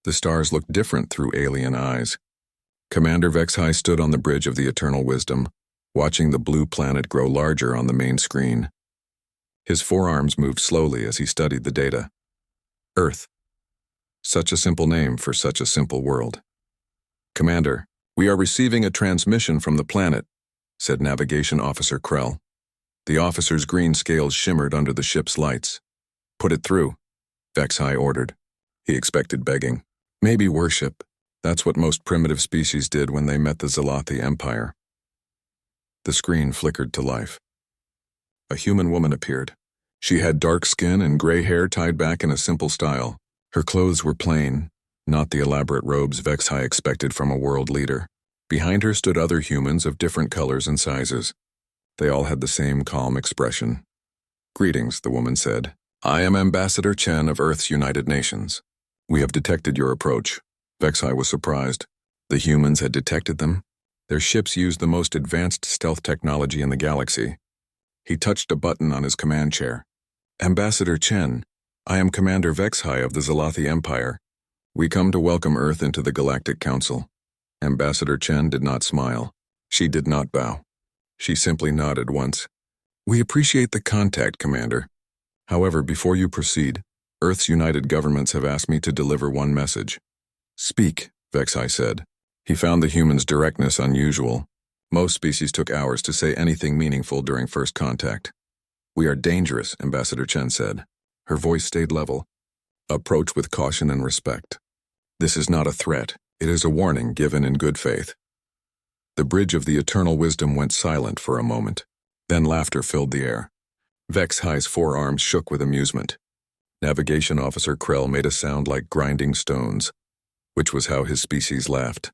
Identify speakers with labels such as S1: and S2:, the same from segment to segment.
S1: The stars looked different through alien eyes. Commander HFY stood on the bridge of the Eternal Wisdom, watching the blue planet grow larger on the main screen. His forearms moved slowly as he studied the data. Earth. Such a simple name for such a simple world. Commander, we are receiving a transmission from the planet, said Navigation Officer Krell. The officer's green scales shimmered under the ship's lights. Put it through, HFY ordered. He expected begging. Maybe worship. That's what most primitive species did when they met the Zalathi Empire. The screen flickered to life. A human woman appeared. She had dark skin and gray hair tied back in a simple style. Her clothes were plain, not the elaborate robes HFY expected from a world leader. Behind her stood other humans of different colors and sizes. They all had the same calm expression. Greetings, the woman said. I am Ambassador Chen of Earth's United Nations. We have detected your approach. HFY was surprised. The humans had detected them. Their ships used the most advanced stealth technology in the galaxy. He touched a button on his command chair. Ambassador Chen, I am Commander HFY of the Zalathi Empire. We come to welcome Earth into the Galactic Council. Ambassador Chen did not smile. She did not bow. She simply nodded once. We appreciate the contact, Commander. However, before you proceed, Earth's united governments have asked me to deliver one message. Speak, HFY said. He found the humans' directness unusual. Most species took hours to say anything meaningful during first contact. We are dangerous, Ambassador Chen said. Her voice stayed level. Approach with caution and respect. This is not a threat. It is a warning given in good faith. The bridge of the Eternal Wisdom went silent for a moment. Then laughter filled the air. HFY's forearms shook with amusement. Navigation Officer Krell made a sound like grinding stones, which was how his species laughed.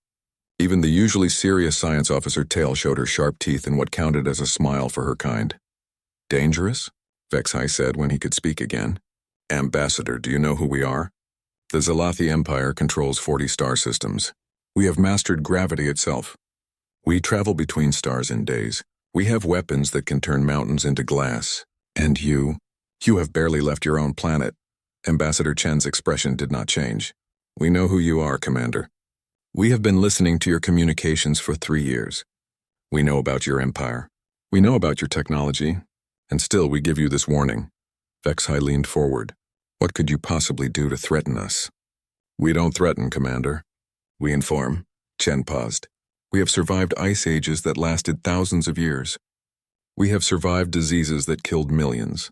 S1: Even the usually serious Science Officer Tail showed her sharp teeth in what counted as a smile for her kind. Dangerous? HFY said when he could speak again. Ambassador, do you know who we are? The Zalathi Empire controls 40 star systems. We have mastered gravity itself. We travel between stars in days. We have weapons that can turn mountains into glass. And you have barely left your own planet. Ambassador Chen's expression did not change. We know who you are, Commander. We have been listening to your communications for 3 years. We know about your empire. We know about your technology. And still we give you this warning. HFY leaned forward. What could you possibly do to threaten us? We don't threaten, Commander. We inform. Chen paused. We have survived ice ages that lasted thousands of years. We have survived diseases that killed millions.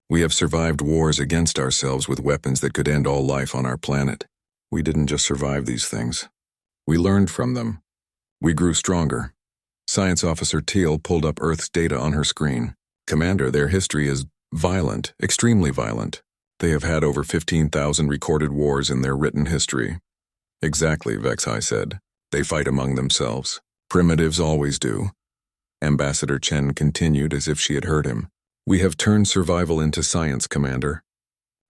S1: We have survived wars against ourselves with weapons that could end all life on our planet. We didn't just survive these things. We learned from them. We grew stronger. Science Officer Teal pulled up Earth's data on her screen. Commander, their history is violent, extremely violent. They have had over 15,000 recorded wars in their written history. Exactly, HFY said. They fight among themselves. Primitives always do. Ambassador Chen continued as if she had heard him. We have turned survival into science, Commander.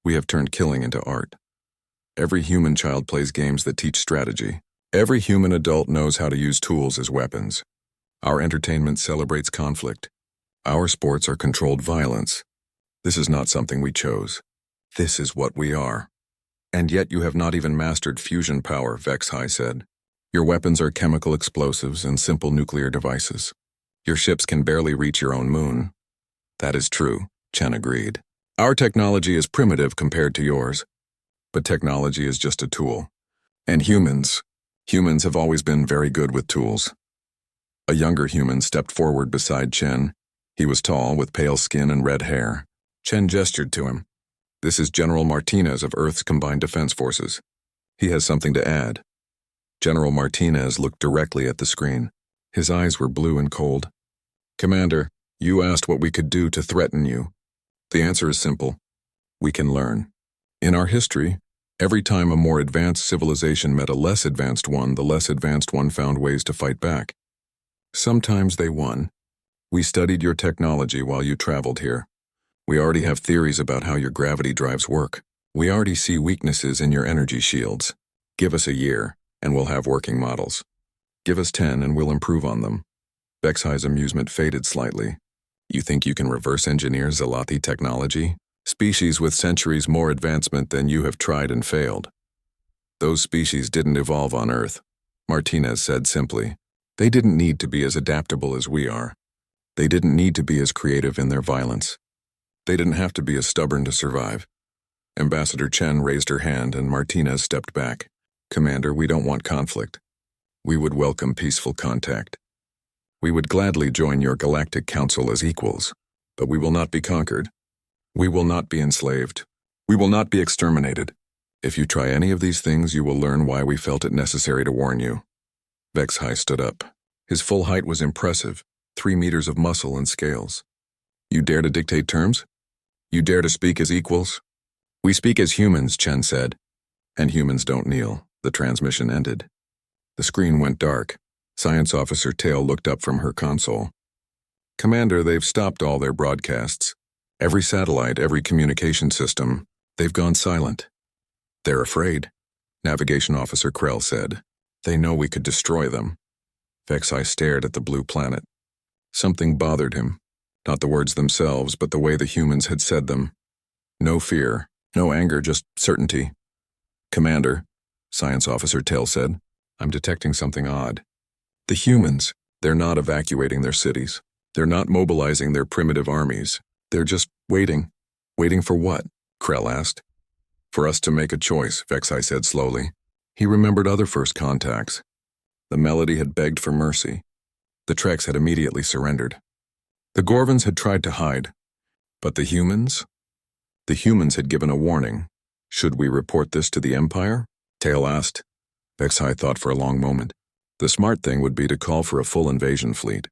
S1: We have turned killing into art. Every human child plays games that teach strategy. Every human adult knows how to use tools as weapons. Our entertainment celebrates conflict. Our sports are controlled violence. This is not something we chose. This is what we are. And yet you have not even mastered fusion power, HFY said. Your weapons are chemical explosives and simple nuclear devices. Your ships can barely reach your own moon. That is true, Chen agreed. Our technology is primitive compared to yours. But technology is just a tool. And humans have always been very good with tools. A younger human stepped forward beside Chen. He was tall, with pale skin and red hair. Chen gestured to him. This is General Martinez of Earth's Combined Defense Forces. He has something to add. General Martinez looked directly at the screen. His eyes were blue and cold. Commander, you asked what we could do to threaten you. The answer is simple. We can learn. In our history, every time a more advanced civilization met a less advanced one, the less advanced one found ways to fight back. Sometimes they won. We studied your technology while you traveled here. We already have theories about how your gravity drives work. We already see weaknesses in your energy shields. Give us a year, and we'll have working models. Give us 10, and we'll improve on them. HFY's amusement faded slightly. You think you can reverse engineer Zalathi technology? Species with centuries more advancement than you have tried and failed. Those species didn't evolve on Earth, Martinez said simply. They didn't need to be as adaptable as we are. They didn't need to be as creative in their violence. They didn't have to be as stubborn to survive. Ambassador Chen raised her hand and Martinez stepped back. Commander, we don't want conflict. We would welcome peaceful contact. We would gladly join your Galactic Council as equals, but we will not be conquered. We will not be enslaved. We will not be exterminated. If you try any of these things, you will learn why we felt it necessary to warn you. Vexhai stood up. His full height was impressive, 3 meters of muscle and scales. You dare to dictate terms? You dare to speak as equals? We speak as humans, Chen said. And humans don't kneel. The transmission ended. The screen went dark. Science Officer Tail looked up from her console. Commander, they've stopped all their broadcasts. Every satellite, every communication system, they've gone silent. They're afraid, Navigation Officer Krell said. They know we could destroy them. Vexhai stared at the blue planet. Something bothered him. Not the words themselves, but the way the humans had said them. No fear, no anger, just certainty. Commander, Science Officer Tail said, I'm detecting something odd. The humans, they're not evacuating their cities. They're not mobilizing their primitive armies. They're just waiting. Waiting for what? Krell asked. For us to make a choice, Vexhai said slowly. He remembered other first contacts. The Melody had begged for mercy. The Treks had immediately surrendered. The Gorvans had tried to hide. But the humans? The humans had given a warning. Should we report this to the Empire? Tail asked. Vexhai thought for a long moment. The smart thing would be to call for a full invasion fleet.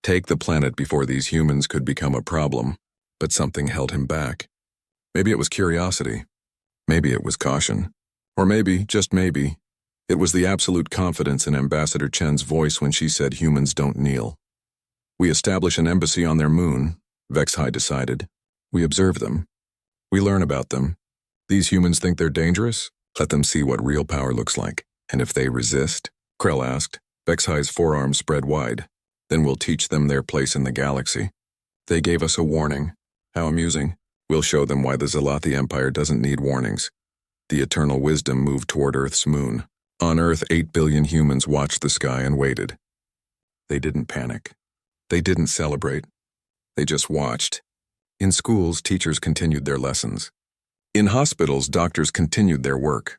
S1: Take the planet before these humans could become a problem. But something held him back. Maybe it was curiosity. Maybe it was caution. Or maybe, just maybe, it was the absolute confidence in Ambassador Chen's voice when she said humans don't kneel. We establish an embassy on their moon, Vexhai decided. We observe them. We learn about them. These humans think they're dangerous? Let them see what real power looks like. And if they resist? Krell asked. Vexhai's forearms spread wide. Then we'll teach them their place in the galaxy. They gave us a warning. How amusing. We'll show them why the Zalathi Empire doesn't need warnings. The eternal wisdom moved toward Earth's moon. On Earth, 8 billion humans watched the sky and waited. They didn't panic. They didn't celebrate. They just watched. In schools, teachers continued their lessons. In hospitals, doctors continued their work.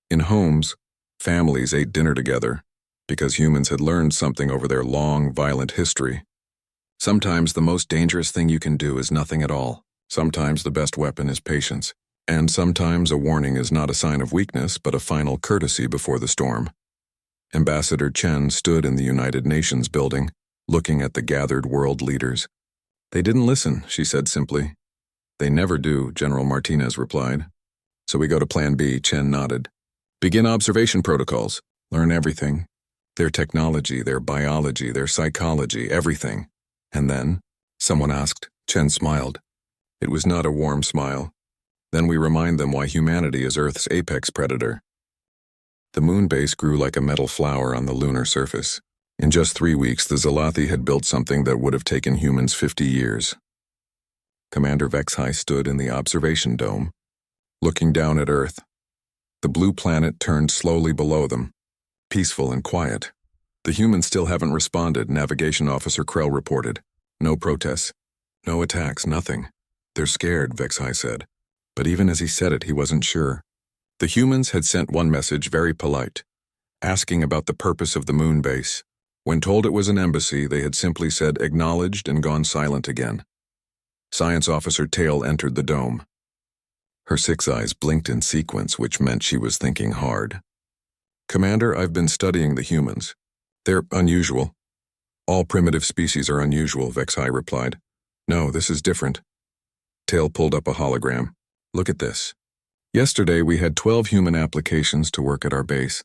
S1: In homes, families ate dinner together because humans had learned something over their long, violent history. Sometimes the most dangerous thing you can do is nothing at all. Sometimes the best weapon is patience. And sometimes a warning is not a sign of weakness, but a final courtesy before the storm. Ambassador Chen stood in the United Nations building, looking at the gathered world leaders. They didn't listen, she said simply. They never do, General Martinez replied. So we go to Plan B, Chen nodded. Begin observation protocols. Learn everything. Their technology, their biology, their psychology, everything. And then, someone asked. Chen smiled. It was not a warm smile. Then we remind them why humanity is Earth's apex predator. The moon base grew like a metal flower on the lunar surface. In just 3 weeks, the Zalathi had built something that would have taken humans 50 years. Commander Vexhai stood in the observation dome, looking down at Earth. The blue planet turned slowly below them, peaceful and quiet. The humans still haven't responded, Navigation Officer Krell reported. No protests, no attacks, nothing. They're scared, Vexhai said. But even as he said it, he wasn't sure. The humans had sent one message, very polite, asking about the purpose of the moon base. When told it was an embassy, they had simply said acknowledged and gone silent again. Science Officer Tail entered the dome. Her 6 eyes blinked in sequence, which meant she was thinking hard. Commander, I've been studying the humans. They're unusual. All primitive species are unusual, Vexhai replied. No, this is different. Tail pulled up a hologram. Look at this. Yesterday we had 12 human applications to work at our base.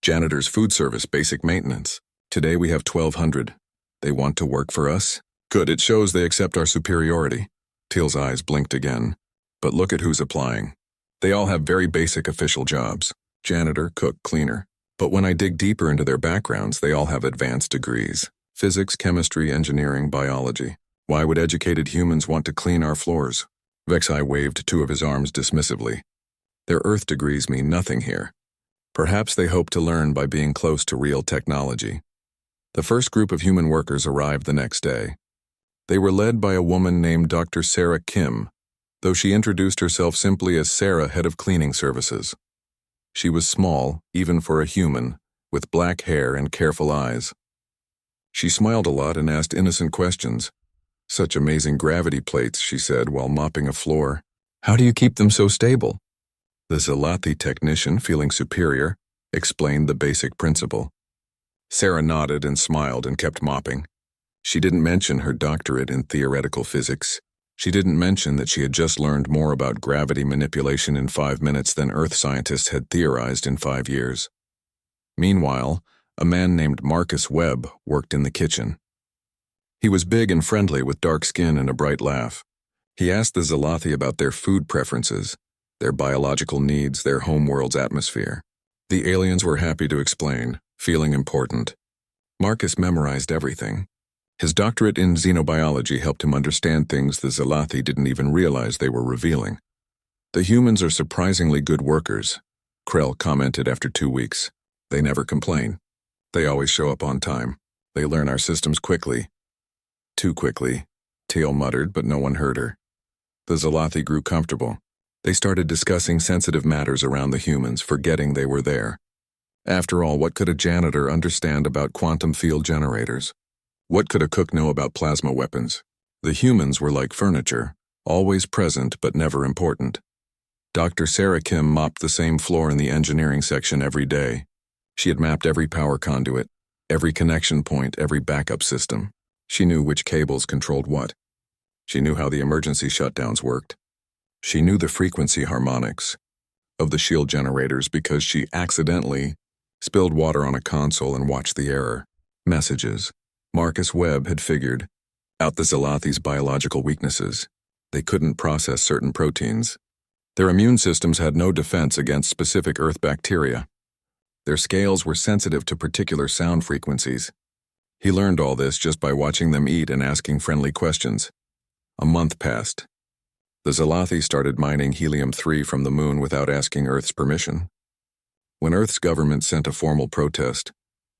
S1: Janitor's food service, basic maintenance. Today we have 1,200. They want to work for us? Good, it shows they accept our superiority. Teal's eyes blinked again. But look at who's applying. They all have very basic official jobs. Janitor, cook, cleaner. But when I dig deeper into their backgrounds, they all have advanced degrees. Physics, chemistry, engineering, biology. Why would educated humans want to clean our floors? Vexhai waved 2 of his arms dismissively. Their Earth degrees mean nothing here. Perhaps they hoped to learn by being close to real technology. The first group of human workers arrived the next day. They were led by a woman named Dr. Sarah Kim, though she introduced herself simply as Sarah, head of cleaning services. She was small, even for a human, with black hair and careful eyes. She smiled a lot and asked innocent questions. "Such amazing gravity plates," she said while mopping a floor. "How do you keep them so stable?" The Zalathi technician, feeling superior, explained the basic principle. Sarah nodded and smiled and kept mopping. She didn't mention her doctorate in theoretical physics. She didn't mention that she had just learned more about gravity manipulation in 5 minutes than Earth scientists had theorized in 5 years. Meanwhile, a man named Marcus Webb worked in the kitchen. He was big and friendly with dark skin and a bright laugh. He asked the Zalathi about their food preferences, their biological needs, their homeworld's atmosphere. The aliens were happy to explain, feeling important. Marcus memorized everything. His doctorate in xenobiology helped him understand things the Zalathi didn't even realize they were revealing. "The humans are surprisingly good workers," Krell commented after 2 weeks. "They never complain. They always show up on time. They learn our systems quickly." "Too quickly," Teal muttered, but no one heard her. The Zalathi grew comfortable. They started discussing sensitive matters around the humans, forgetting they were there. After all, what could a janitor understand about quantum field generators? What could a cook know about plasma weapons? The humans were like furniture, always present but never important. Dr. Sarah Kim mopped the same floor in the engineering section every day. She had mapped every power conduit, every connection point, every backup system. She knew which cables controlled what. She knew how the emergency shutdowns worked. She knew the frequency harmonics of the shield generators because she accidentally spilled water on a console and watched the error messages. Marcus Webb had figured out the Zalathi's biological weaknesses. They couldn't process certain proteins. Their immune systems had no defense against specific Earth bacteria. Their scales were sensitive to particular sound frequencies. He learned all this just by watching them eat and asking friendly questions. A month passed. The Zalathi started mining helium-3 from the moon without asking Earth's permission. When Earth's government sent a formal protest,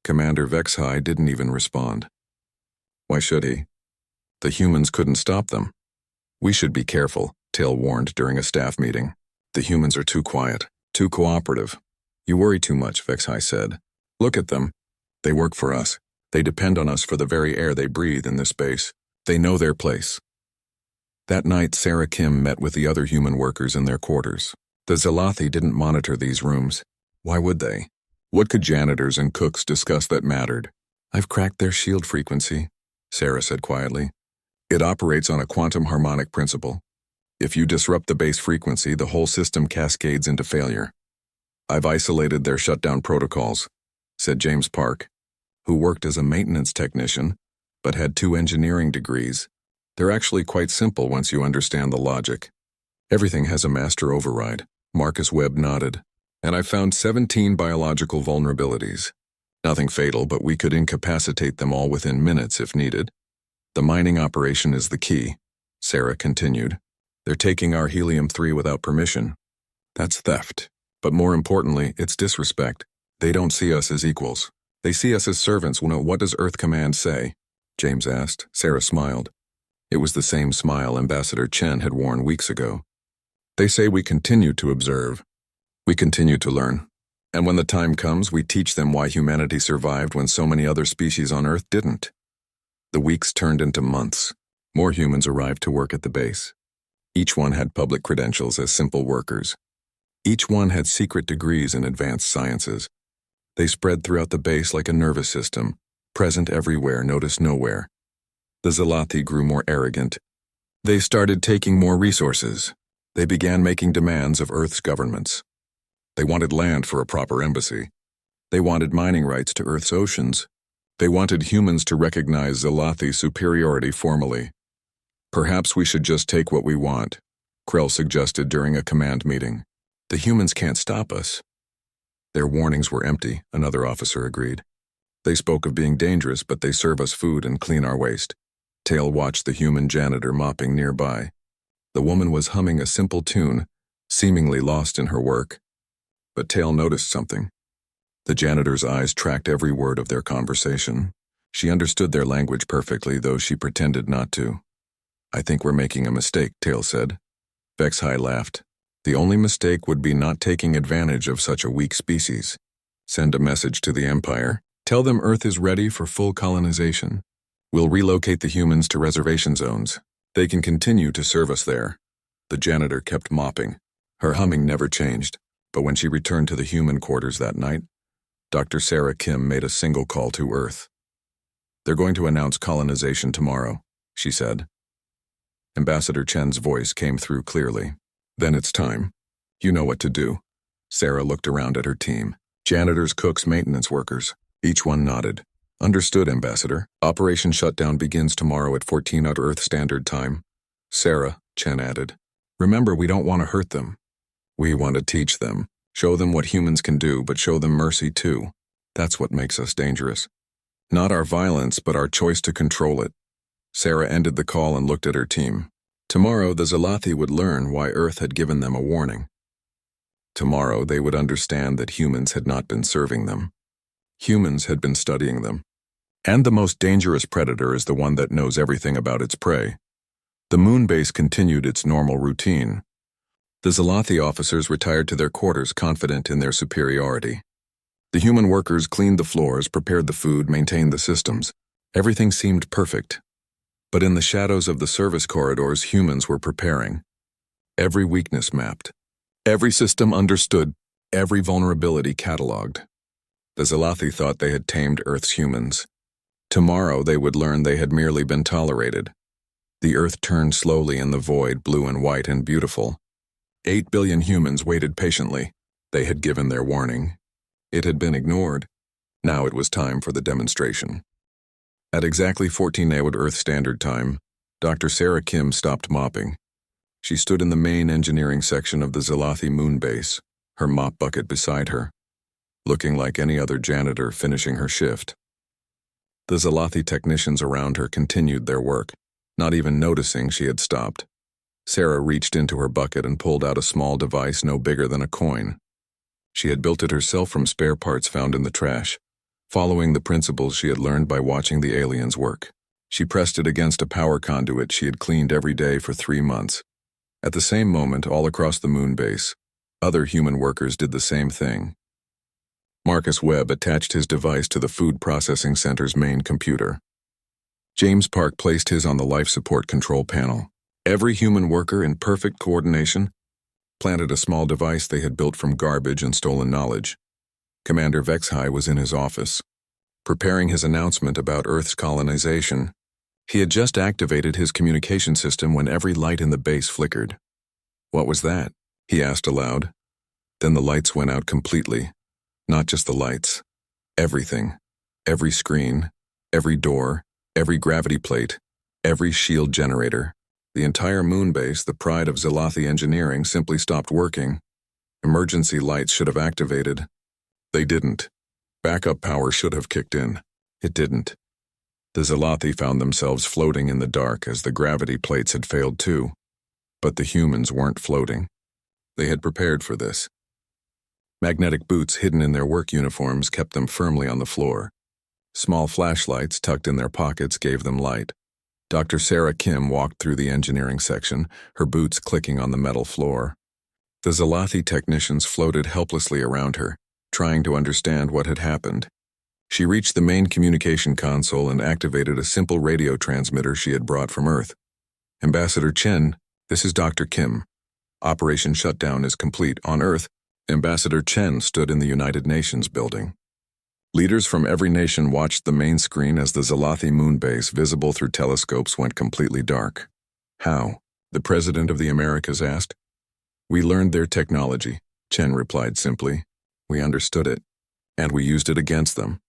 S1: Commander Vexhi didn't even respond. Why should he? The humans couldn't stop them. "We should be careful," Tail warned during a staff meeting. "The humans are too quiet, too cooperative." "You worry too much," Vexhi said. "Look at them. They work for us. They depend on us for the very air they breathe in this base. They know their place." That night, Sarah Kim met with the other human workers in their quarters. The Zalathi didn't monitor these rooms. Why would they? What could janitors and cooks discuss that mattered? "I've cracked their shield frequency," Sarah said quietly. "It operates on a quantum harmonic principle. If you disrupt the base frequency, the whole system cascades into failure." "I've isolated their shutdown protocols," said James Park, who worked as a maintenance technician, but had 2 engineering degrees. "They're actually quite simple once you understand the logic. Everything has a master override." Marcus Webb nodded. "And I found 17 biological vulnerabilities. Nothing fatal, but we could incapacitate them all within minutes if needed. The mining operation is the key," Sarah continued. "They're taking our helium-3 without permission. That's theft. But more importantly, it's disrespect. They don't see us as equals. They see us as servants." "What does Earth Command say?" James asked. Sarah smiled. It was the same smile Ambassador Chen had worn weeks ago. "They say we continue to observe. We continue to learn. And when the time comes, we teach them why humanity survived when so many other species on Earth didn't." The weeks turned into months. More humans arrived to work at the base. Each one had public credentials as simple workers. Each one had secret degrees in advanced sciences. They spread throughout the base like a nervous system, present everywhere, noticed nowhere. The Zalathi grew more arrogant. They started taking more resources. They began making demands of Earth's governments. They wanted land for a proper embassy. They wanted mining rights to Earth's oceans. They wanted humans to recognize Zalathi's superiority formally. "Perhaps we should just take what we want," Krell suggested during a command meeting. "The humans can't stop us." "Their warnings were empty," another officer agreed. "They spoke of being dangerous, but they serve us food and clean our waste." Tail watched the human janitor mopping nearby. The woman was humming a simple tune, seemingly lost in her work. But Tail noticed something. The janitor's eyes tracked every word of their conversation. She understood their language perfectly, though she pretended not to. "I think we're making a mistake," Tail said. Vex-High laughed. "The only mistake would be not taking advantage of such a weak species. Send a message to the Empire. Tell them Earth is ready for full colonization. We'll relocate the humans to reservation zones. They can continue to serve us there." The janitor kept mopping. Her humming never changed, but when she returned to the human quarters that night, Dr. Sarah Kim made a single call to Earth. "They're going to announce colonization tomorrow," she said. Ambassador Chen's voice came through clearly. "Then it's time. You know what to do." Sarah looked around at her team. Janitors, cooks, maintenance workers. Each one nodded. "Understood, Ambassador. Operation Shutdown begins tomorrow at 14 at Earth Standard Time." "Sarah," Chen added. "Remember, we don't want to hurt them. We want to teach them. Show them what humans can do, but show them mercy too. That's what makes us dangerous. Not our violence, but our choice to control it." Sarah ended the call and looked at her team. Tomorrow, the Zalathi would learn why Earth had given them a warning. Tomorrow, they would understand that humans had not been serving them. Humans had been studying them. And the most dangerous predator is the one that knows everything about its prey. The moon base continued its normal routine. The Zalathi officers retired to their quarters confident in their superiority. The human workers cleaned the floors, prepared the food, maintained the systems. Everything seemed perfect. But in the shadows of the service corridors, humans were preparing. Every weakness mapped. Every system understood. Every vulnerability cataloged. The Zalathi thought they had tamed Earth's humans. Tomorrow they would learn they had merely been tolerated. The Earth turned slowly in the void, blue and white and beautiful. 8 billion humans waited patiently. They had given their warning. It had been ignored. Now it was time for the demonstration. At exactly 14 AM Earth Standard Time, Dr. Sarah Kim stopped mopping. She stood in the main engineering section of the Zalathi moon base, her mop bucket beside her, looking like any other janitor finishing her shift. The Zalathi technicians around her continued their work, not even noticing she had stopped. Sarah reached into her bucket and pulled out a small device no bigger than a coin. She had built it herself from spare parts found in the trash, following the principles she had learned by watching the aliens work. She pressed it against a power conduit she had cleaned every day for 3 months. At the same moment, all across the moon base, other human workers did the same thing. Marcus Webb attached his device to the food processing center's main computer. James Park placed his on the life support control panel. Every human worker, in perfect coordination, planted a small device they had built from garbage and stolen knowledge. Commander Vex-High was in his office, preparing his announcement about Earth's colonization. He had just activated his communication system when every light in the base flickered. "What was that?" he asked aloud. Then the lights went out completely. Not just the lights. Everything. Every screen, every door, every gravity plate, every shield generator. The entire moon base, the pride of Zalathi engineering, simply stopped working. Emergency lights should have activated. They didn't. Backup power should have kicked in. It didn't. The Zalathi found themselves floating in the dark as the gravity plates had failed too. But the humans weren't floating. They had prepared for this. Magnetic boots hidden in their work uniforms kept them firmly on the floor. Small flashlights tucked in their pockets gave them light. Dr. Sarah Kim walked through the engineering section, her boots clicking on the metal floor. The Zalathi technicians floated helplessly around her, trying to understand what had happened. She reached the main communication console and activated a simple radio transmitter she had brought from Earth. "Ambassador Chen, this is Dr. Kim. Operation Shutdown is complete on Earth." Ambassador Chen stood in the United Nations building. Leaders from every nation watched the main screen as the Zalathi moon base, visible through telescopes, went completely dark. "How?" the President of the Americas asked. "We learned their technology," Chen replied simply. "We understood it, and we used it against them."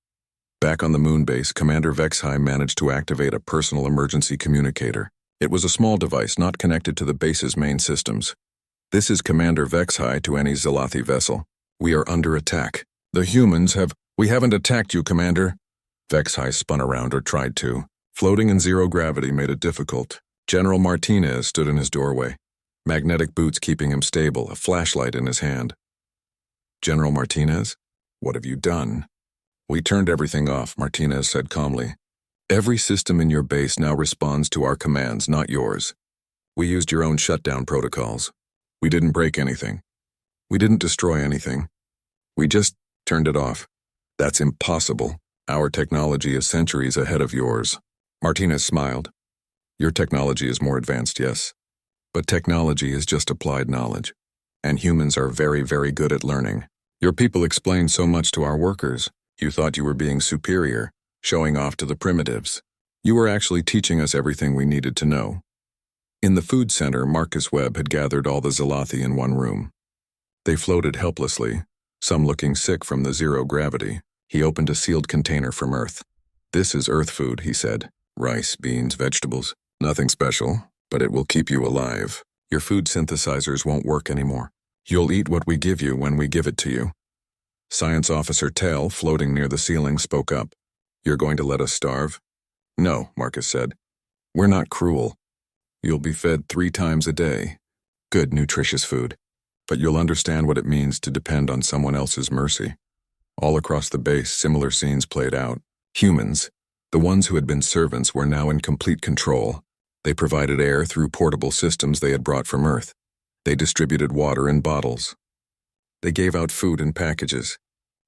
S1: Back on the moon base, Commander Vex-High managed to activate a personal emergency communicator. It was a small device not connected to the base's main systems. "This is Commander Vex-High to any Zalathi vessel. We are under attack. The humans We haven't attacked you, Commander." Vex-High spun around, or tried to. Floating in zero gravity made it difficult. General Martinez stood in his doorway, magnetic boots keeping him stable, a flashlight in his hand. "General Martinez?" What have you done? We turned everything off, Martinez said calmly. Every system in your base now responds to our commands, not yours. We used your own shutdown protocols. We didn't break anything. We didn't destroy anything. We just turned it off. That's impossible. Our technology is centuries ahead of yours. Martinez smiled. Your technology is more advanced, yes. But technology is just applied knowledge. And humans are very, very good at learning. Your people explained so much to our workers. You thought you were being superior, showing off to the primitives. You were actually teaching us everything we needed to know. In the food center, Marcus Webb had gathered all the Zalathi in one room. They floated helplessly, some looking sick from the zero gravity. He opened a sealed container from Earth. This is Earth food, he said. Rice, beans, vegetables. Nothing special, but it will keep you alive. Your food synthesizers won't work anymore. You'll eat what we give you when we give it to you. Science Officer Tell, floating near the ceiling, spoke up. You're going to let us starve? No, Marcus said. We're not cruel. You'll be fed 3 times a day. Good, nutritious food. But you'll understand what it means to depend on someone else's mercy. All across the base, similar scenes played out. Humans, the ones who had been servants, were now in complete control. They provided air through portable systems they had brought from Earth. They distributed water in bottles. They gave out food in packages.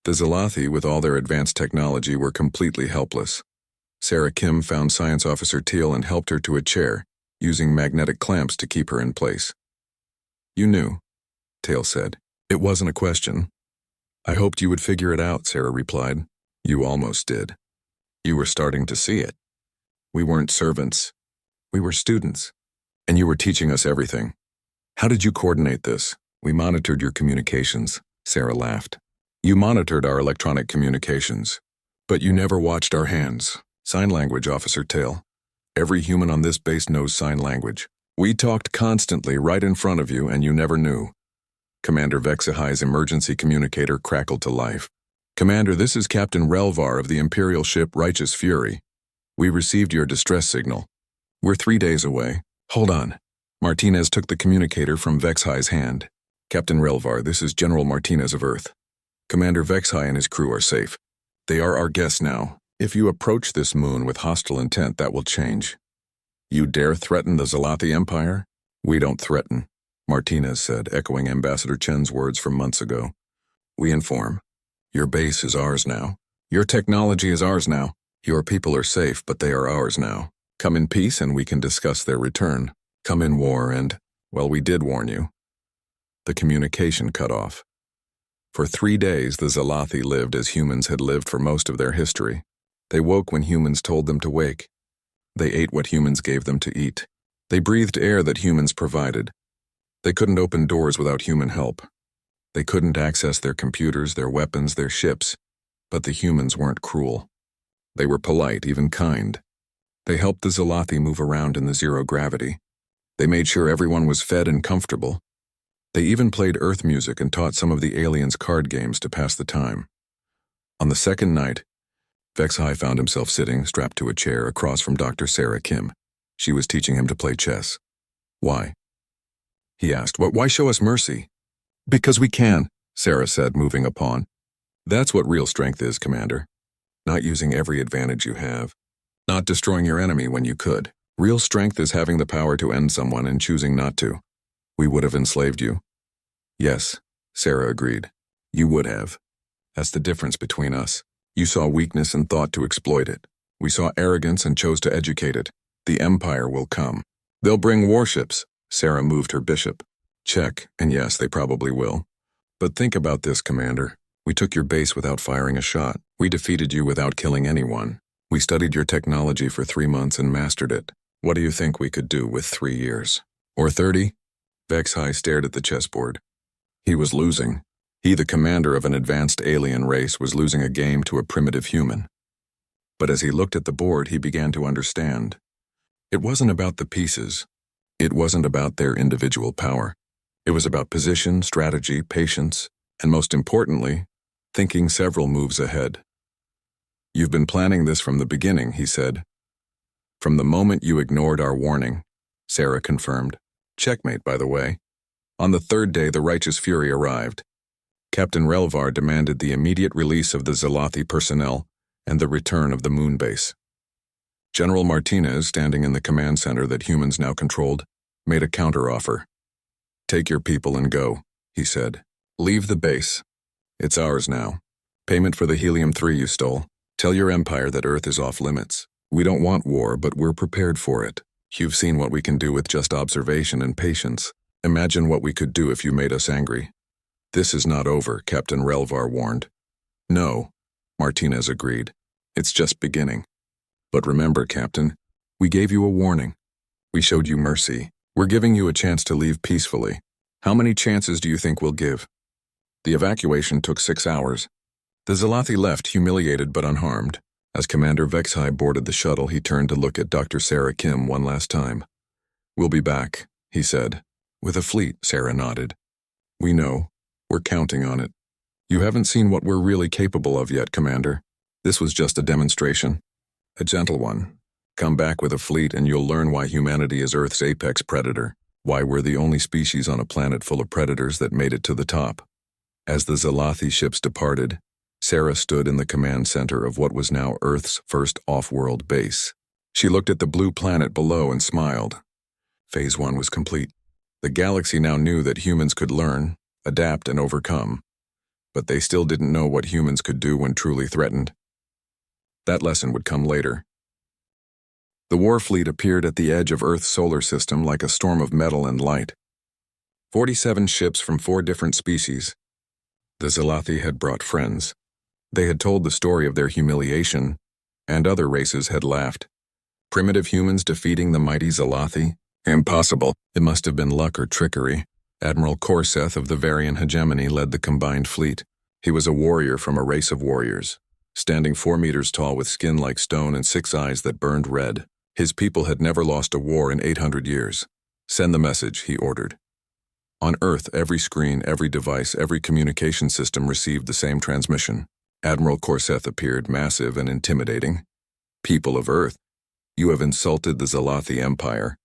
S1: The Zalathi, with all their advanced technology, were completely helpless. Sarah Kim found Science Officer Teal and helped her to a chair, using magnetic clamps to keep her in place. You knew, Teal said. It wasn't a question. I hoped you would figure it out, Sarah replied. You almost did. You were starting to see it. We weren't servants. We were students. And you were teaching us everything. How did you coordinate this? We monitored your communications, Sarah laughed. You monitored our electronic communications. But you never watched our hands. Sign language, Officer Teal. Every human on this base knows sign language. We talked constantly right in front of you and you never knew. Commander Vexahai's emergency communicator crackled to life. Commander, this is Captain Relvar of the Imperial ship Righteous Fury. We received your distress signal. We're 3 days away. Hold on. Martinez took the communicator from Vexhai's hand. Captain Relvar, this is General Martinez of Earth. Commander Vexhai and his crew are safe. They are our guests now. If you approach this moon with hostile intent, that will change. You dare threaten the Zalathi Empire? We don't threaten, Martinez said, echoing Ambassador Chen's words from months ago. We inform. Your base is ours now. Your technology is ours now. Your people are safe, but they are ours now. Come in peace and we can discuss their return. Come in war and, well, we did warn you. The communication cut off. For 3 days, the Zalathi lived as humans had lived for most of their history. They woke when humans told them to wake. They ate what humans gave them to eat. They breathed air that humans provided. They couldn't open doors without human help. They couldn't access their computers, their weapons, their ships. But the humans weren't cruel. They were polite, even kind. They helped the Zalathi move around in the zero gravity. They made sure everyone was fed and comfortable. They even played Earth music and taught some of the aliens card games to pass the time. On the second night, Vexhai found himself sitting, strapped to a chair, across from Dr. Sarah Kim. She was teaching him to play chess. Why? He asked. Why show us mercy? Because we can, Sarah said, moving a pawn. That's what real strength is, Commander. Not using every advantage you have. Not destroying your enemy when you could. Real strength is having the power to end someone and choosing not to. We would have enslaved you. Yes, Sarah agreed. You would have. That's the difference between us. You saw weakness and thought to exploit it. We saw arrogance and chose to educate it. The Empire will come. They'll bring warships. Sarah moved her bishop. Check, and yes, they probably will. But think about this, Commander. We took your base without firing a shot. We defeated you without killing anyone. We studied your technology for 3 months and mastered it. What do you think we could do with 3 years? Or 30? Vexhai stared at the chessboard. He was losing. He, the commander of an advanced alien race, was losing a game to a primitive human. But as he looked at the board, he began to understand. It wasn't about the pieces. It wasn't about their individual power. It was about position, strategy, patience, and most importantly, thinking several moves ahead. You've been planning this from the beginning, he said. From the moment you ignored our warning, Sarah confirmed. Checkmate, by the way. On the 3rd day, the Righteous Fury arrived. Captain Relvar demanded the immediate release of the Zalathi personnel and the return of the moon base. General Martinez, standing in the command center that humans now controlled, made a counteroffer. "Take your people and go," he said. "Leave the base. It's ours now. Payment for the helium-3 you stole. Tell your empire that Earth is off limits. We don't want war, but we're prepared for it. You've seen what we can do with just observation and patience. Imagine what we could do if you made us angry." "This is not over," Captain Relvar warned. "No," Martinez agreed. "It's just beginning. But remember, Captain, we gave you a warning. We showed you mercy. We're giving you a chance to leave peacefully. How many chances do you think we'll give?" The evacuation took 6 hours. The Zalathi left humiliated but unharmed. As Commander Vexhai boarded the shuttle, he turned to look at Dr. Sarah Kim one last time. "We'll be back," he said. "With a fleet," Sarah nodded. "We know. We're counting on it. You haven't seen what we're really capable of yet, Commander. This was just a demonstration. A gentle one. Come back with a fleet and you'll learn why humanity is Earth's apex predator, why we're the only species on a planet full of predators that made it to the top." As the Zalathi ships departed, Sarah stood in the command center of what was now Earth's first off-world base. She looked at the blue planet below and smiled. Phase 1 was complete. The galaxy now knew that humans could learn, adapt, and overcome. But they still didn't know what humans could do when truly threatened. That lesson would come later. The war fleet appeared at the edge of Earth's solar system like a storm of metal and light. 47 ships from 4 different species. The Zalathi had brought friends. They had told the story of their humiliation, and other races had laughed. Primitive humans defeating the mighty Zalathi? Impossible. It must have been luck or trickery. Admiral Korseth of the Varian hegemony led the combined fleet. He was a warrior from a race of warriors, standing 4 meters tall with skin like stone and 6 eyes that burned red. His people had never lost a war in 800 years. "Send the message," he ordered. On Earth, every screen, every device, every communication system received the same transmission. Admiral Korseth appeared massive and intimidating. "People of Earth, you have insulted the Zalathi Empire.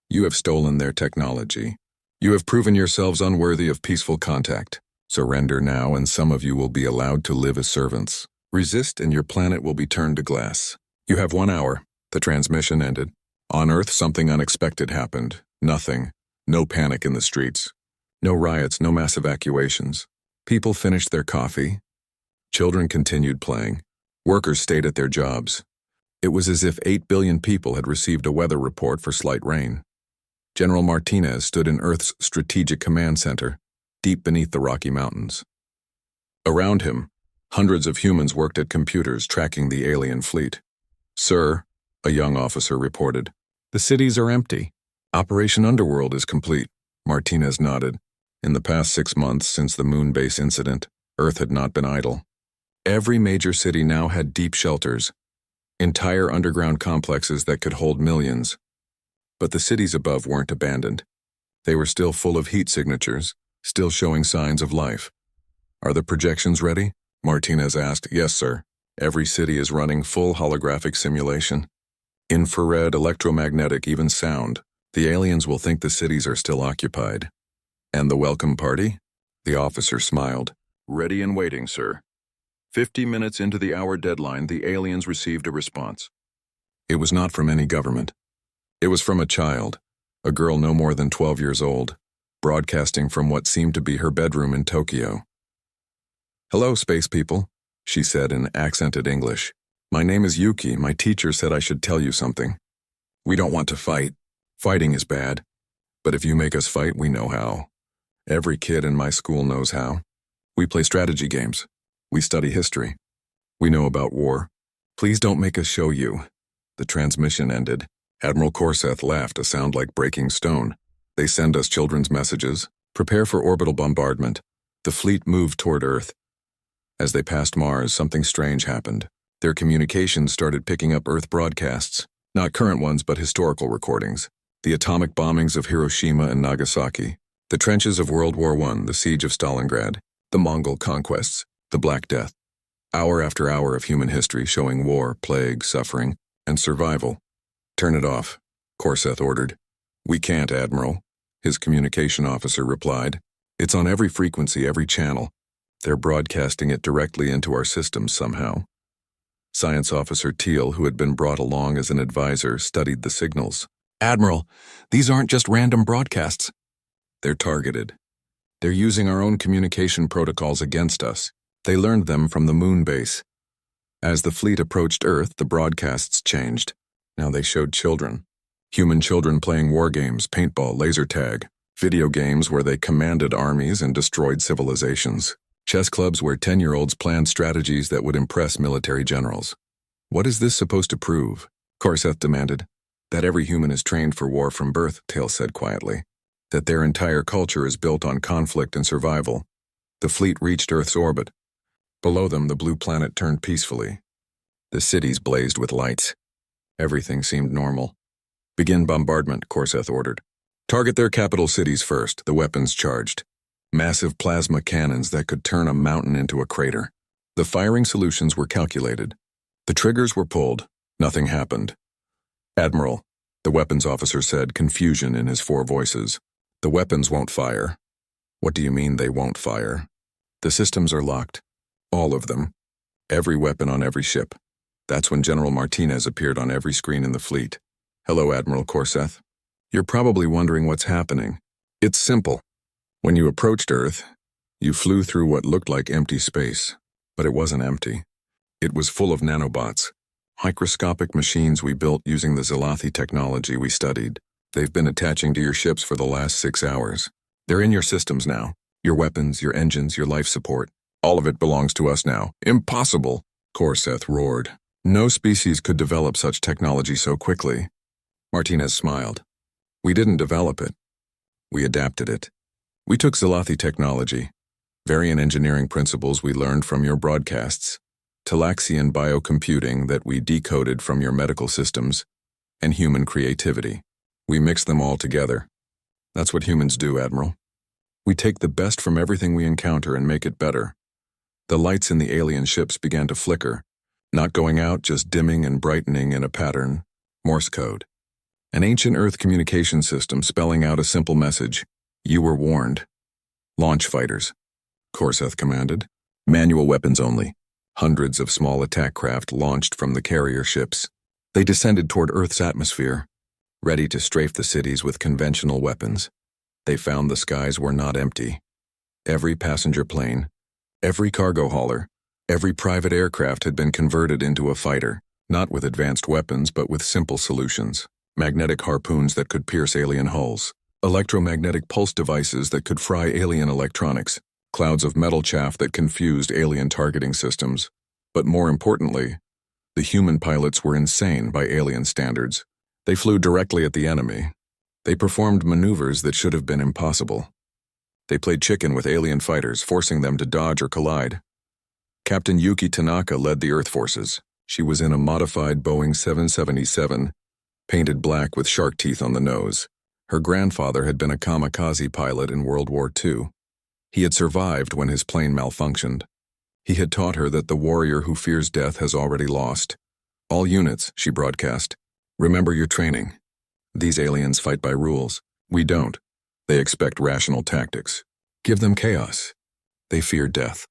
S1: You have stolen their technology. You have proven yourselves unworthy of peaceful contact. Surrender now and some of you will be allowed to live as servants. Resist and your planet will be turned to glass. You have 1 hour." The transmission ended. On Earth, something unexpected happened. Nothing. No panic in the streets. No riots, no mass evacuations. People finished their coffee. Children continued playing. Workers stayed at their jobs. It was as if 8 billion people had received a weather report for slight rain. General Martinez stood in Earth's strategic command center, deep beneath the Rocky Mountains. Around him, hundreds of humans worked at computers tracking the alien fleet. "Sir," a young officer reported, "the cities are empty. Operation Underworld is complete." Martinez nodded. In the past 6 months since the moon base incident, Earth had not been idle. Every major city now had deep shelters, entire underground complexes that could hold millions. But the cities above weren't abandoned. They were still full of heat signatures, still showing signs of life. "Are the projections ready?" Martinez asked. "Yes, sir. Every city is running full holographic simulation. Infrared, electromagnetic, even sound. The aliens will think the cities are still occupied." "And the welcome party?" The officer smiled. "Ready and waiting, sir." 50 minutes into the hour deadline, the aliens received a response. It was not from any government. It was from a child, a girl no more than 12 years old, broadcasting from what seemed to be her bedroom in Tokyo. "Hello, space people," she said in accented English. "My name is Yuki. My teacher said I should tell you something. We don't want to fight. Fighting is bad. But if you make us fight, we know how. Every kid in my school knows how. We play strategy games. We study history. We know about war. Please don't make us show you." The transmission ended. Admiral Korseth laughed, a sound like breaking stone. "They send us children's messages. Prepare for orbital bombardment." The fleet moved toward Earth. As they passed Mars, something strange happened. Their communications started picking up Earth broadcasts. Not current ones, but historical recordings. The atomic bombings of Hiroshima and Nagasaki. The trenches of World War I, the siege of Stalingrad. The Mongol conquests. The Black Death. Hour after hour of human history showing war, plague, suffering, and survival. "Turn it off," Korseth ordered. "We can't, Admiral," his communication officer replied. It's on every frequency, every channel. They're broadcasting it directly into our systems somehow. Science Officer Teal, who had been brought along as an advisor, studied the signals. Admiral, these aren't just random broadcasts. They're targeted. They're using our own communication protocols against us. They learned them from the moon base. As the fleet approached Earth, the broadcasts changed. Now they showed children. Human children playing war games, paintball, laser tag, video games where they commanded armies and destroyed civilizations, chess clubs where 10-year-olds planned strategies that would impress military generals. What is this supposed to prove? Korseth demanded. That every human is trained for war from birth, Tail said quietly. That their entire culture is built on conflict and survival. The fleet reached Earth's orbit. Below them, the blue planet turned peacefully. The cities blazed with lights. Everything seemed normal. Begin bombardment, Korseth ordered. Target their capital cities first, the weapons charged. Massive plasma cannons that could turn a mountain into a crater. The firing solutions were calculated. The triggers were pulled. Nothing happened. Admiral, the weapons officer said, confusion in his 4 voices. The weapons won't fire. What do you mean they won't fire? The systems are locked. All of them. Every weapon on every ship. That's when General Martinez appeared on every screen in the fleet. Hello, Admiral Korseth. You're probably wondering what's happening. It's simple. When you approached Earth, you flew through what looked like empty space. But it wasn't empty. It was full of nanobots. Microscopic machines we built using the Zelathi technology we studied. They've been attaching to your ships for the last 6 hours. They're in your systems now. Your weapons, your engines, your life support. All of it belongs to us now. Impossible, Korseth roared. No species could develop such technology so quickly. Martinez smiled. We didn't develop it. We adapted it. We took Zelathi technology, variant engineering principles we learned from your broadcasts, Talaxian biocomputing that we decoded from your medical systems, and human creativity. We mixed them all together. That's what humans do, Admiral. We take the best from everything we encounter and make it better. The lights in the alien ships began to flicker, not going out, just dimming and brightening in a pattern. Morse code. An ancient Earth communication system spelling out a simple message. You were warned. Launch fighters, Korseth commanded. Manual weapons only. Hundreds of small attack craft launched from the carrier ships. They descended toward Earth's atmosphere, ready to strafe the cities with conventional weapons. They found the skies were not empty. Every passenger plane, every cargo hauler, every private aircraft had been converted into a fighter, not with advanced weapons but with simple solutions. Magnetic harpoons that could pierce alien hulls, electromagnetic pulse devices that could fry alien electronics, clouds of metal chaff that confused alien targeting systems. But more importantly, the human pilots were insane by alien standards. They flew directly at the enemy. They performed maneuvers that should have been impossible. They played chicken with alien fighters, forcing them to dodge or collide. Captain Yuki Tanaka led the Earth forces. She was in a modified Boeing 777, painted black with shark teeth on the nose. Her grandfather had been a kamikaze pilot in World War II. He had survived when his plane malfunctioned. He had taught her that the warrior who fears death has already lost. All units, she broadcast, remember your training. These aliens fight by rules. We don't. They expect rational tactics. Give them chaos. They fear death.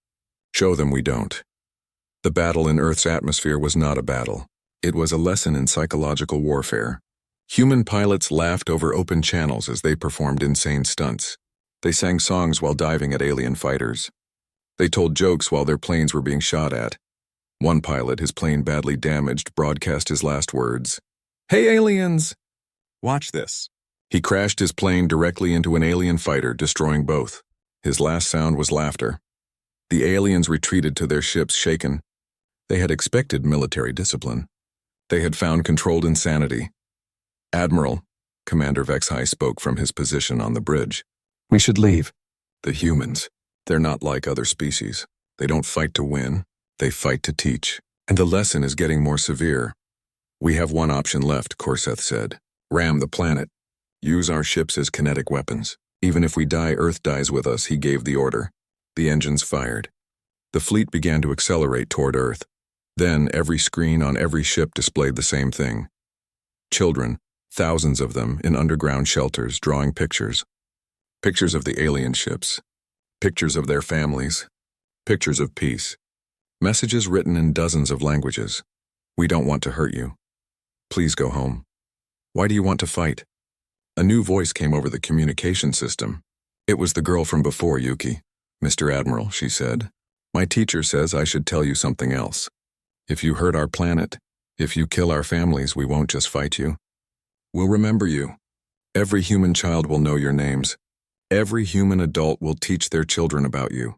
S1: Show them we don't. The battle in Earth's atmosphere was not a battle. It was a lesson in psychological warfare. Human pilots laughed over open channels as they performed insane stunts. They sang songs while diving at alien fighters. They told jokes while their planes were being shot at. One pilot, his plane badly damaged, broadcast his last words. Hey aliens! Watch this. He crashed his plane directly into an alien fighter, destroying both. His last sound was laughter. The aliens retreated to their ships shaken. They had expected military discipline. They had found controlled insanity. Admiral, Commander Vexhai spoke from his position on the bridge. We should leave. The humans, they're not like other species. They don't fight to win. They fight to teach. And the lesson is getting more severe. We have one option left, Korseth said. Ram the planet. Use our ships as kinetic weapons. Even if we die, Earth dies with us, he gave the order. The engines fired. The fleet began to accelerate toward Earth. Then every screen on every ship displayed the same thing. Children, thousands of them, in underground shelters, drawing pictures. Pictures of the alien ships, Pictures of their families. Pictures of peace. Messages written in dozens of languages. We don't want to hurt you. Please go home. Why do you want to fight? A new voice came over the communication system. It was the girl from before, Yuki. Mr. Admiral, she said. My teacher says I should tell you something else. If you hurt our planet, if you kill our families, we won't just fight you. We'll remember you. Every human child will know your names. Every human adult will teach their children about you.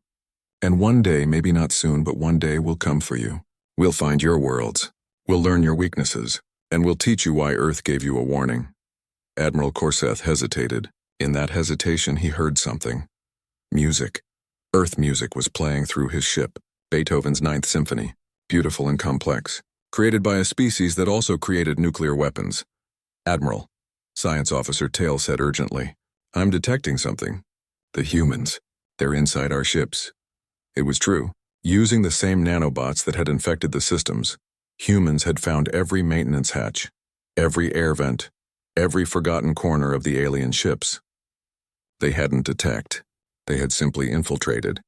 S1: And one day, maybe not soon, but one day we'll come for you. We'll find your worlds. We'll learn your weaknesses. And we'll teach you why Earth gave you a warning. Admiral Korseth hesitated. In that hesitation, he heard something. Music. Earth music was playing through his ship, Beethoven's Ninth Symphony, beautiful and complex, created by a species that also created nuclear weapons. Admiral, Science Officer Tail said urgently, I'm detecting something. The humans. They're inside our ships. It was true. Using the same nanobots that had infected the systems, humans had found every maintenance hatch, every air vent, every forgotten corner of the alien ships. They hadn't attacked. They had simply infiltrated.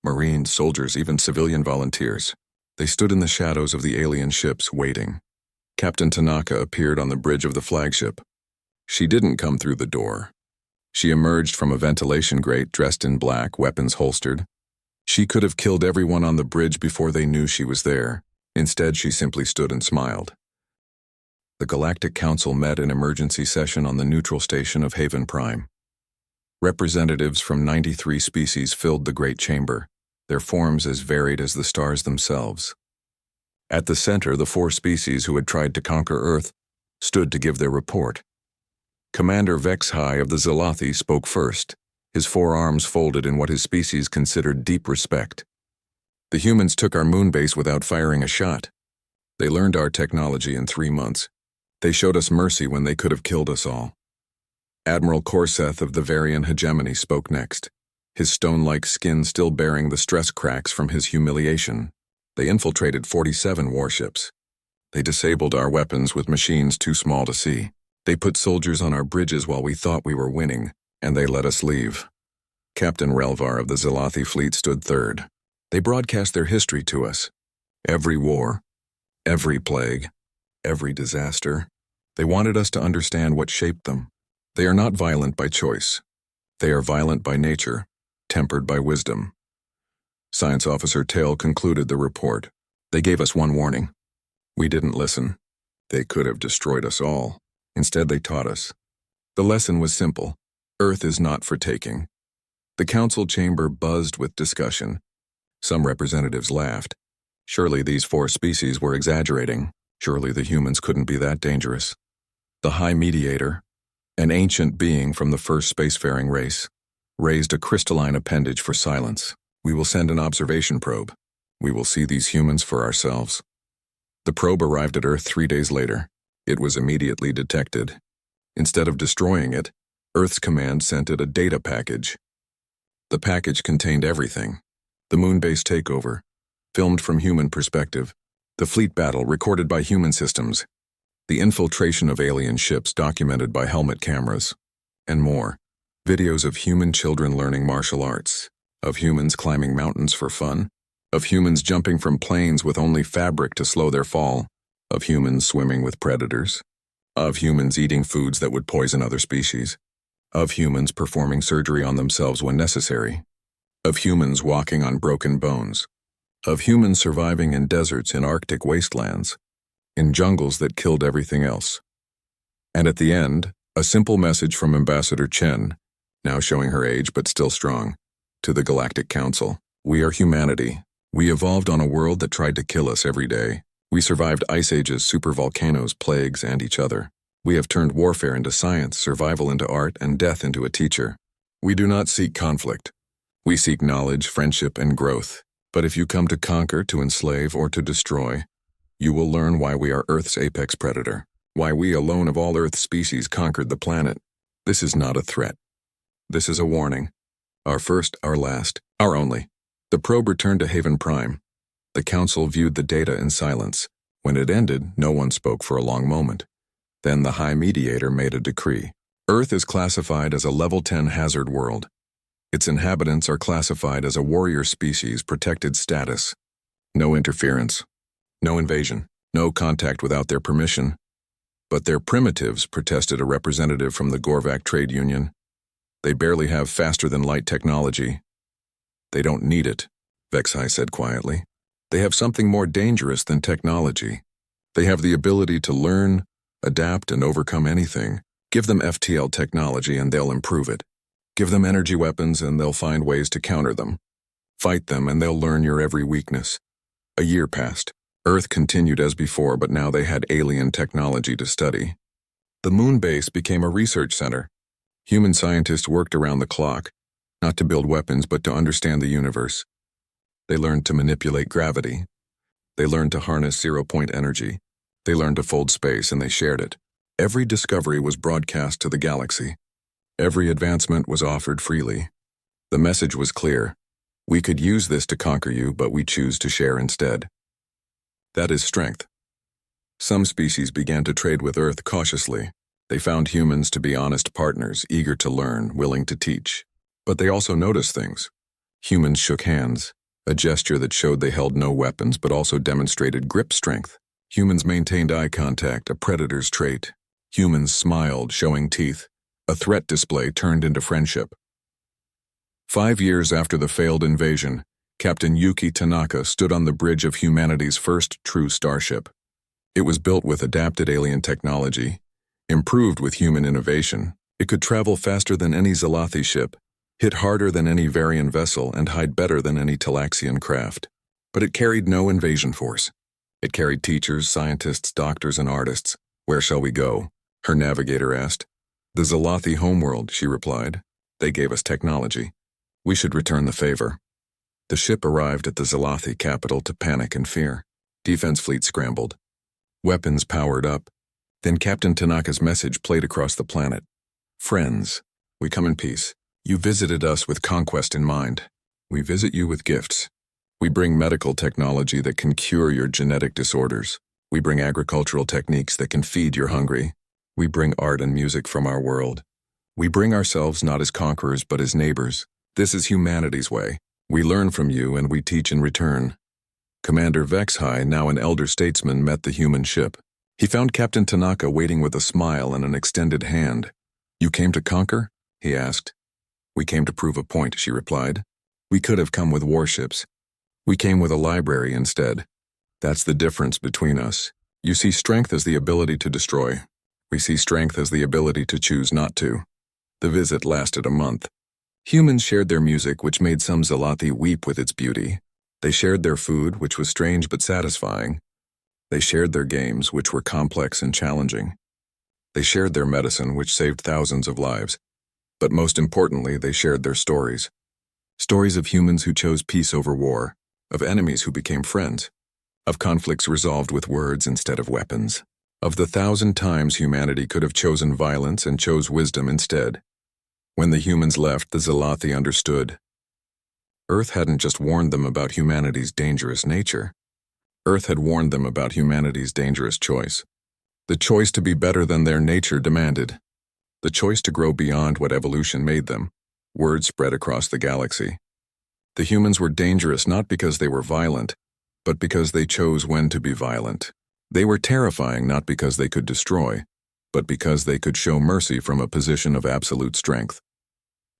S1: Marines, soldiers, even civilian volunteers. They stood in the shadows of the alien ships, waiting. Captain Tanaka appeared on the bridge of the flagship. She didn't come through the door. She emerged from a ventilation grate, dressed in black, weapons holstered. She could have killed everyone on the bridge before they knew she was there. Instead, she simply stood and smiled. The Galactic Council met in emergency session on the neutral station of Haven Prime. Representatives from 93 species filled the great chamber, their forms as varied as the stars themselves. At the center, the 4 species who had tried to conquer Earth stood to give their report. Commander Vexhai of the Zelathi spoke first, his 4 arms folded in what his species considered deep respect. The humans took our moon base without firing a shot. They learned our technology in 3 months. They showed us mercy when they could have killed us all. Admiral Korseth of the Varian Hegemony spoke next, his stone-like skin still bearing the stress cracks from his humiliation. They infiltrated 47 warships. They disabled our weapons with machines too small to see. They put soldiers on our bridges while we thought we were winning, and they let us leave. Captain Relvar of the Zelathi fleet stood third. They broadcast their history to us. Every war, every plague, every disaster. They wanted us to understand what shaped them. They are not violent by choice. They are violent by nature, tempered by wisdom. Science Officer Tail concluded the report. They gave us one warning. We didn't listen. They could have destroyed us all. Instead, they taught us. The lesson was simple. Earth is not for taking. The council chamber buzzed with discussion. Some representatives laughed. Surely these 4 species were exaggerating. Surely the humans couldn't be that dangerous. The High Mediator, an ancient being from the first spacefaring race, raised a crystalline appendage for silence. We will send an observation probe. We will see these humans for ourselves. The probe arrived at Earth 3 days later. It was immediately detected. Instead of destroying it, Earth's command sent it a data package. The package contained everything. The moon-base takeover, filmed from human perspective, the fleet battle recorded by human systems, the infiltration of alien ships documented by helmet cameras, and more. Videos of human children learning martial arts, of humans climbing mountains for fun, of humans jumping from planes with only fabric to slow their fall, of humans swimming with predators, of humans eating foods that would poison other species, of humans performing surgery on themselves when necessary, of humans walking on broken bones, of humans surviving in deserts in Arctic wastelands, in jungles that killed everything else. And at the end, a simple message from Ambassador Chen, now showing her age but still strong, to the Galactic Council. We are humanity. We evolved on a world that tried to kill us every day. We survived ice ages, supervolcanoes, plagues, and each other. We have turned warfare into science, survival into art, and death into a teacher. We do not seek conflict. We seek knowledge, friendship, and growth. But if you come to conquer, to enslave, or to destroy, you will learn why we are Earth's apex predator, why we alone of all Earth species conquered the planet. This is not a threat. This is a warning. Our first, our last, our only. The probe returned to Haven Prime. The council viewed the data in silence. When it ended, no one spoke for a long moment. Then the High Mediator made a decree. Earth is classified as a Level 10 hazard world. Its inhabitants are classified as a warrior species protected status. No interference, no invasion, no contact without their permission. But their primitives protested a representative from the Gorvak trade union. They barely have faster-than-light technology. They don't need it, Vexai said quietly. They have something more dangerous than technology. They have the ability to learn, adapt, and overcome anything. Give them FTL technology and they'll improve it. Give them energy weapons and they'll find ways to counter them. Fight them and they'll learn your every weakness. A year passed. Earth continued as before, but now they had alien technology to study. The moon base became a research center. Human scientists worked around the clock, not to build weapons but to understand the universe. They learned to manipulate gravity. They learned to harness zero-point energy. They learned to fold space and they shared it. Every discovery was broadcast to the galaxy. Every advancement was offered freely. The message was clear. We could use this to conquer you, but we choose to share instead. That is strength. Some species began to trade with Earth cautiously. They found humans to be honest partners, eager to learn, willing to teach. But they also noticed things. Humans shook hands, a gesture that showed they held no weapons but also demonstrated grip strength. Humans maintained eye contact, a predator's trait. Humans smiled, showing teeth. A threat display turned into friendship. 5 years after the failed invasion, Captain Yuki Tanaka stood on the bridge of humanity's first true starship. It was built with adapted alien technology, improved with human innovation. It could travel faster than any Zalathi ship, hit harder than any Varian vessel, and hide better than any Talaxian craft. But it carried no invasion force. It carried teachers, scientists, doctors, and artists. Where shall we go? Her navigator asked. The Zalathi homeworld, she replied. They gave us technology. We should return the favor. The ship arrived at the Zalathi capital to panic and fear. Defense fleet scrambled. Weapons powered up. Then Captain Tanaka's message played across the planet. Friends, we come in peace. You visited us with conquest in mind. We visit you with gifts. We bring medical technology that can cure your genetic disorders. We bring agricultural techniques that can feed your hungry. We bring art and music from our world. We bring ourselves not as conquerors but as neighbors. This is humanity's way. We learn from you and we teach in return. Commander Vexai, now an elder statesman, met the human ship. He found Captain Tanaka waiting with a smile and an extended hand. You came to conquer? He asked. We came to prove a point, she replied. We could have come with warships. We came with a library instead. That's the difference between us. You see strength as the ability to destroy. We see strength as the ability to choose not to. The visit lasted a month. Humans shared their music, which made some Zalathi weep with its beauty. They shared their food, which was strange but satisfying. They shared their games, which were complex and challenging. They shared their medicine, which saved thousands of lives. But most importantly, they shared their stories. Stories of humans who chose peace over war, of enemies who became friends, of conflicts resolved with words instead of weapons, of the 1,000 times humanity could have chosen violence and chose wisdom instead. When the humans left, the Zalathi understood. Earth hadn't just warned them about humanity's dangerous nature. Earth had warned them about humanity's dangerous choice. The choice to be better than their nature demanded. The choice to grow beyond what evolution made them. Word spread across the galaxy. The humans were dangerous not because they were violent, but because they chose when to be violent. They were terrifying not because they could destroy, but because they could show mercy from a position of absolute strength.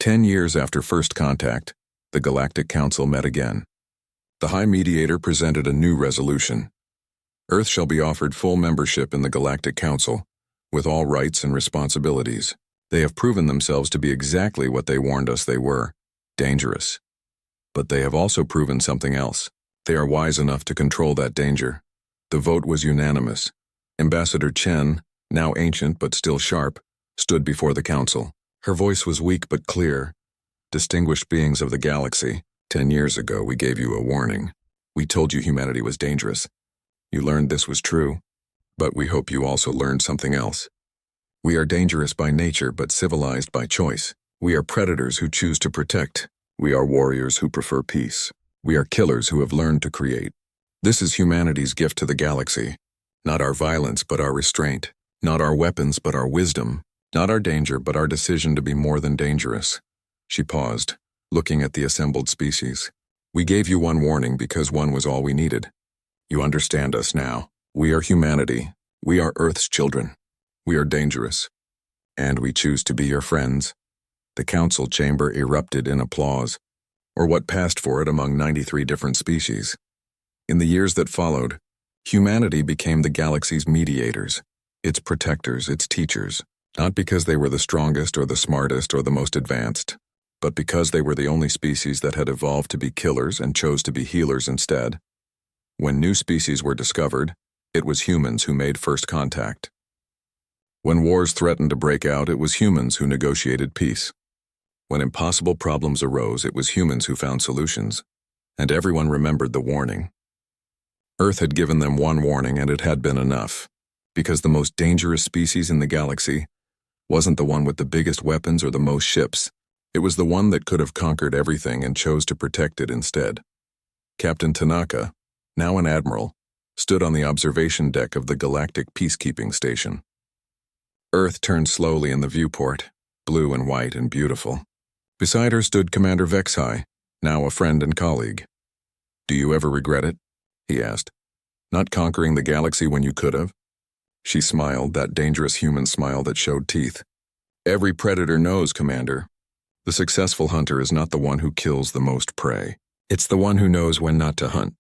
S1: 10 years after first contact, the Galactic Council met again. The High Mediator presented a new resolution. Earth shall be offered full membership in the Galactic Council, with all rights and responsibilities. They have proven themselves to be exactly what they warned us they were, dangerous. But they have also proven something else. They are wise enough to control that danger. The vote was unanimous. Ambassador Chen, now ancient but still sharp, stood before the council. Her voice was weak but clear. Distinguished beings of the galaxy, 10 years ago we gave you a warning. We told you humanity was dangerous. You learned this was true, but we hope you also learned something else. We are dangerous by nature but civilized by choice. We are predators who choose to protect. We are warriors who prefer peace. We are killers who have learned to create. This is humanity's gift to the galaxy. Not our violence but our restraint. Not our weapons but our wisdom. Not our danger but our decision to be more than dangerous. She paused. looking at the assembled species. "We gave you one warning because one was all we needed. You understand us now. We are humanity. We are Earth's children. We are dangerous. And we choose to be your friends." The council chamber erupted in applause, or what passed for it among 93 different species. In the years that followed, humanity became the galaxy's mediators, its protectors, its teachers, not because they were the strongest or the smartest or the most advanced, but because they were the only species that had evolved to be killers and chose to be healers instead. When new species were discovered, it was humans who made first contact. When wars threatened to break out, it was humans who negotiated peace. When impossible problems arose, it was humans who found solutions, and everyone remembered the warning. Earth had given them one warning, and it had been enough, because the most dangerous species in the galaxy wasn't the one with the biggest weapons or the most ships. It was the one that could have conquered everything and chose to protect it instead. Captain Tanaka, now an admiral, stood on the observation deck of the Galactic Peacekeeping Station. Earth turned slowly in the viewport, blue and white and beautiful. Beside her stood Commander Vexhai, now a friend and colleague. "Do you ever regret it?" he asked. "Not conquering the galaxy when you could have?" She smiled, that dangerous human smile that showed teeth. "Every predator knows, Commander. The successful hunter is not the one who kills the most prey. It's the one who knows when not to hunt.